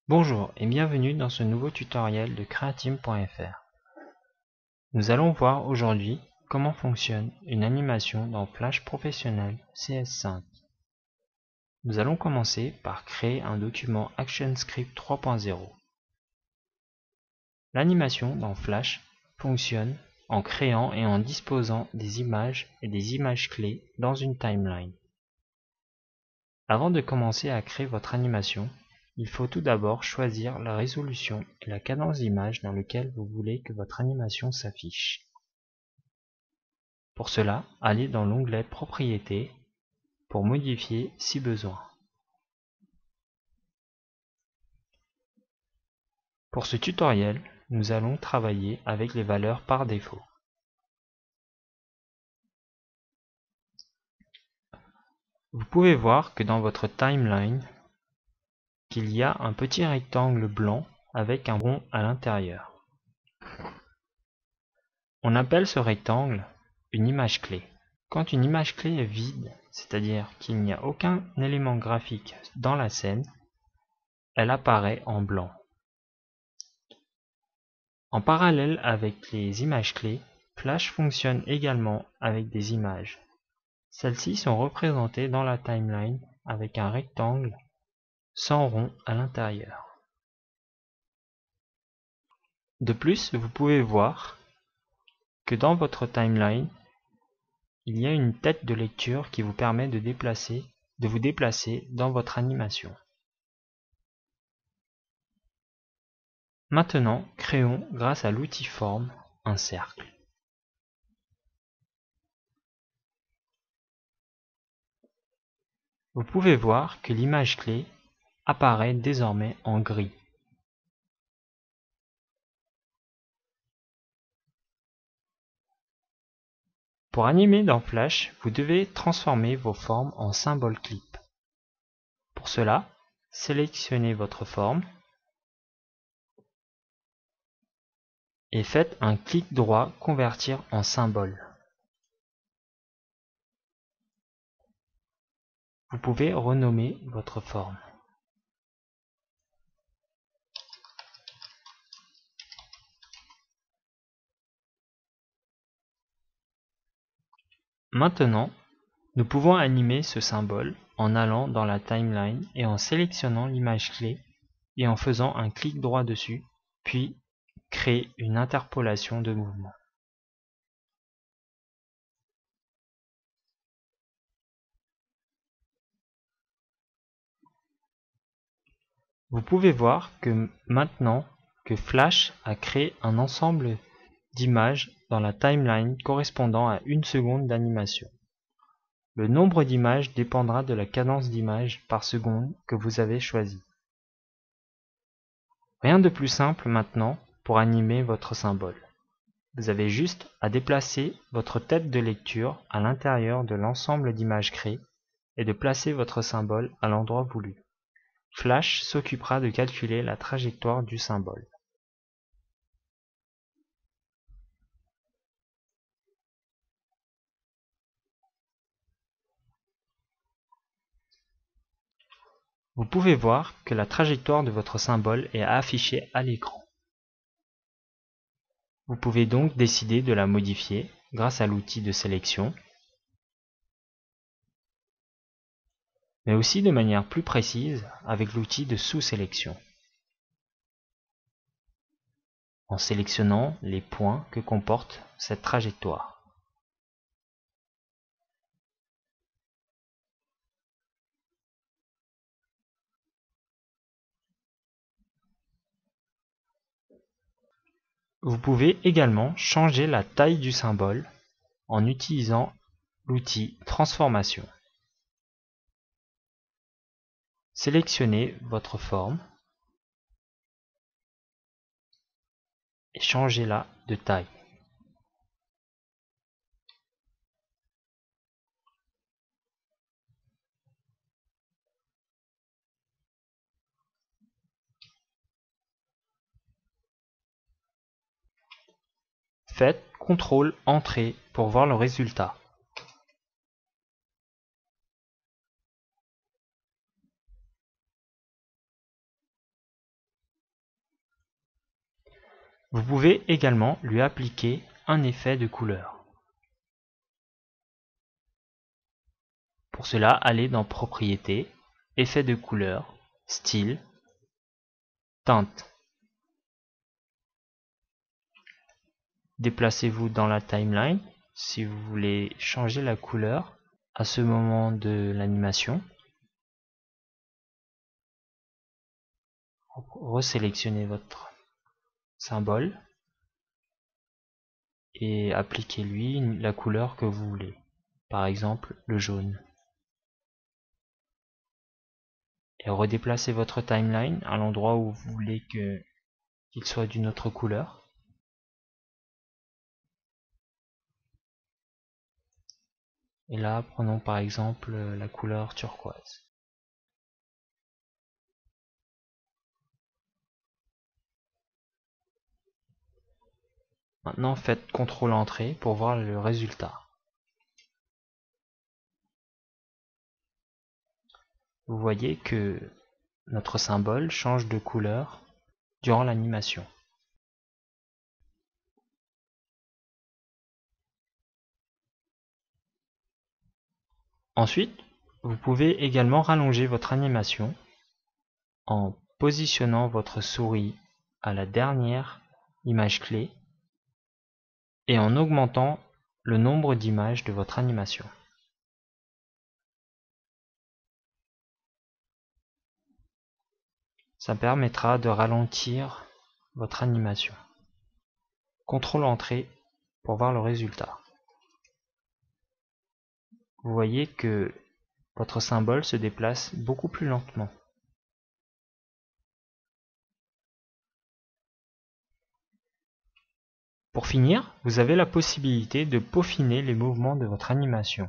Bonjour et bienvenue dans ce nouveau tutoriel de Createam.fr. Nous allons voir aujourd'hui comment fonctionne une animation dans Flash Professionnel CS5. Nous allons commencer par créer un document ActionScript 3.0. L'animation dans Flash fonctionne en créant et en disposant des images et des images clés dans une timeline. Avant de commencer à créer votre animation, il faut tout d'abord choisir la résolution et la cadence d'image dans lequel vous voulez que votre animation s'affiche. Pour cela, allez dans l'onglet Propriétés pour modifier si besoin. Pour ce tutoriel, nous allons travailler avec les valeurs par défaut. Vous pouvez voir que dans votre timeline, qu'il y a un petit rectangle blanc avec un rond à l'intérieur. On appelle ce rectangle une image clé. Quand une image clé est vide, c'est-à-dire qu'il n'y a aucun élément graphique dans la scène, elle apparaît en blanc. En parallèle avec les images clés, Flash fonctionne également avec des images. Celles-ci sont représentées dans la timeline avec un rectangle sans rond à l'intérieur. De plus, vous pouvez voir que dans votre timeline, il y a une tête de lecture qui vous permet de vous déplacer dans votre animation. Maintenant, créons, grâce à l'outil Forme, un cercle. Vous pouvez voir que l'image clé apparaît désormais en gris. Pour animer dans Flash, vous devez transformer vos formes en symboles clip. Pour cela, sélectionnez votre forme et faites un clic droit Convertir en symbole. Vous pouvez renommer votre forme. Maintenant, nous pouvons animer ce symbole en allant dans la timeline et en sélectionnant l'image clé et en faisant un clic droit dessus, puis créer une interpolation de mouvement. Vous pouvez voir que maintenant que Flash a créé un ensemble d'images dans la timeline correspondant à 1 seconde d'animation. Le nombre d'images dépendra de la cadence d'image par seconde que vous avez choisie. Rien de plus simple maintenant pour animer votre symbole. Vous avez juste à déplacer votre tête de lecture à l'intérieur de l'ensemble d'images créées et de placer votre symbole à l'endroit voulu. Flash s'occupera de calculer la trajectoire du symbole. Vous pouvez voir que la trajectoire de votre symbole est affichée à l'écran. Vous pouvez donc décider de la modifier grâce à l'outil de sélection, mais aussi de manière plus précise avec l'outil de sous-sélection, en sélectionnant les points que comporte cette trajectoire. Vous pouvez également changer la taille du symbole en utilisant l'outil Transformation. Sélectionnez votre forme et changez-la de taille. Faites CTRL Entrée pour voir le résultat. Vous pouvez également lui appliquer un effet de couleur. Pour cela, allez dans Propriétés, Effets de couleur, Style, Teinte. Déplacez-vous dans la timeline si vous voulez changer la couleur à ce moment de l'animation. Resélectionnez votre symbole et appliquez-lui la couleur que vous voulez, par exemple le jaune. Et redéplacez votre timeline à l'endroit où vous voulez qu'il soit d'une autre couleur. Et là, prenons par exemple la couleur turquoise. Maintenant, faites CTRL-Entrée pour voir le résultat. Vous voyez que notre symbole change de couleur durant l'animation. Ensuite, vous pouvez également rallonger votre animation en positionnant votre souris à la dernière image clé et en augmentant le nombre d'images de votre animation. Ça permettra de ralentir votre animation. CTRL-Entrée pour voir le résultat. Vous voyez que votre symbole se déplace beaucoup plus lentement. Pour finir, vous avez la possibilité de peaufiner les mouvements de votre animation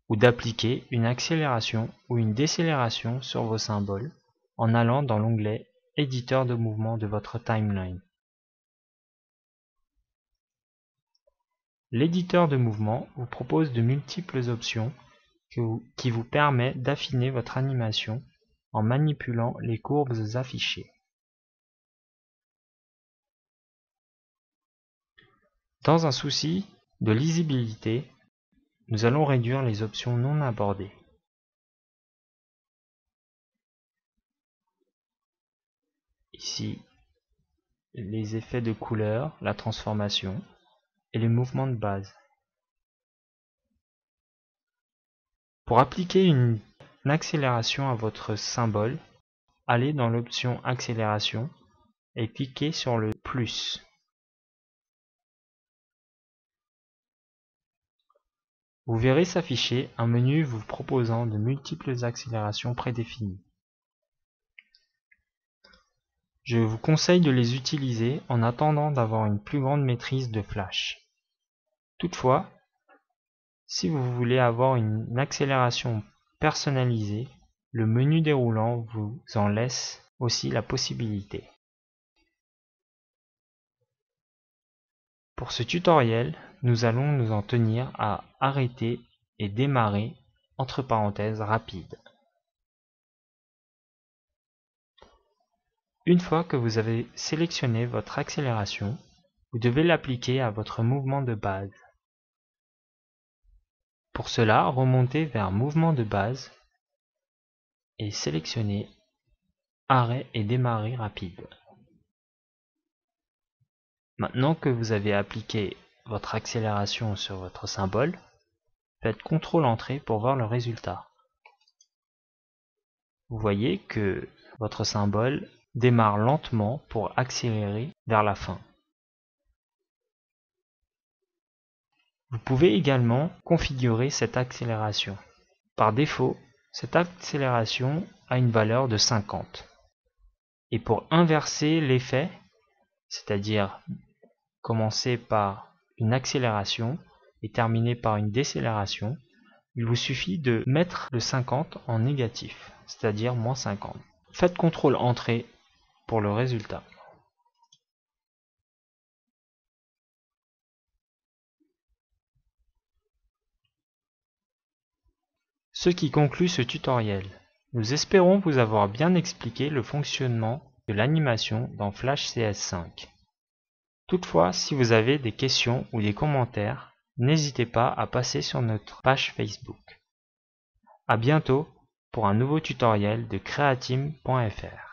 ou d'appliquer une accélération ou une décélération sur vos symboles en allant dans l'onglet Éditeur de mouvement de votre timeline. L'éditeur de mouvement vous propose de multiples options qui vous permettent d'affiner votre animation en manipulant les courbes affichées. Dans un souci de lisibilité, nous allons réduire les options non abordées. Ici, les effets de couleur, la transformation et les mouvements de base. Pour appliquer une accélération à votre symbole, allez dans l'option accélération et cliquez sur le plus. Vous verrez s'afficher un menu vous proposant de multiples accélérations prédéfinies. Je vous conseille de les utiliser en attendant d'avoir une plus grande maîtrise de Flash. Toutefois, si vous voulez avoir une accélération personnalisée, le menu déroulant vous en laisse aussi la possibilité. Pour ce tutoriel, nous allons nous en tenir à arrêter et démarrer entre parenthèses rapides. Une fois que vous avez sélectionné votre accélération, vous devez l'appliquer à votre mouvement de base. Pour cela, remontez vers Mouvement de base et sélectionnez Arrêt et démarrer rapide. Maintenant que vous avez appliqué votre accélération sur votre symbole, faites CTRL-Entrée pour voir le résultat. Vous voyez que votre symbole démarre lentement pour accélérer vers la fin. Vous pouvez également configurer cette accélération. Par défaut, cette accélération a une valeur de 50. Et pour inverser l'effet, c'est-à-dire commencer par une accélération et terminer par une décélération, il vous suffit de mettre le 50 en négatif, c'est-à-dire moins 50. Faites CTRL-Entrée pour le résultat. Ce qui conclut ce tutoriel. Nous espérons vous avoir bien expliqué le fonctionnement de l'animation dans Flash CS5. Toutefois, si vous avez des questions ou des commentaires, n'hésitez pas à passer sur notre page Facebook. À bientôt pour un nouveau tutoriel de Createam.fr.